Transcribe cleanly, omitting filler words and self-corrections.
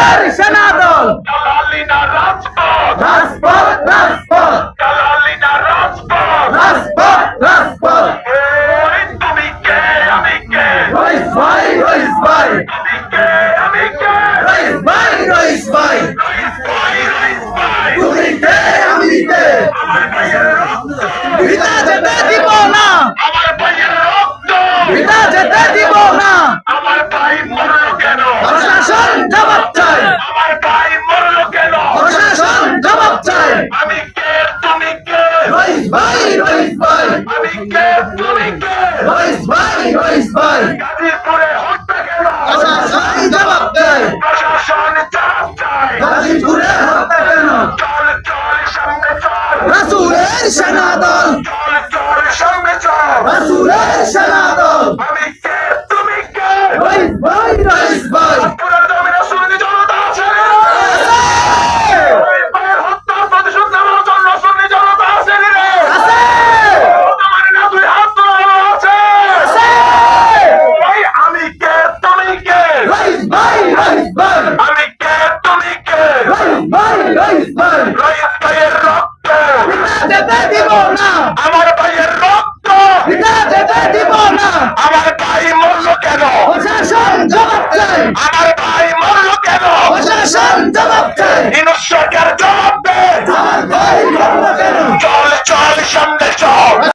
রাসূলের সেনাদল চালালি না রাজপথ রাজপথ রাজপথ চালালি না রাজপথ রাজপথ রাজপথ ওই তুমি কে আমি কে রইস ভাই তুমি কে আমি কে রইস ভাই রইস ভাই রইস ভাই তুমি কে আমি কে আমার ভাইয়ের রক্ত পিতা যেতে দিব না আমার ভাইয়ের রক্ত পিতা যেতে দিব না আমার ভাই মরলো কেন প্রশাসন জবাব চাই আমার ভাই মরলো কেন প্রশাসন জবাব চাই আমি কে তুমি কে রইস ভাই আমি কে তুমি কে রইস ভাই গাজীপুরে হত্যা কেন প্রশাসন জবাব দেয় প্রশাসন চাপ চায় গাজীপুরে হত্যা কেন চল চল সামনে চল রাসূলের সেনাদল চল চল সামনে চল রাসূলের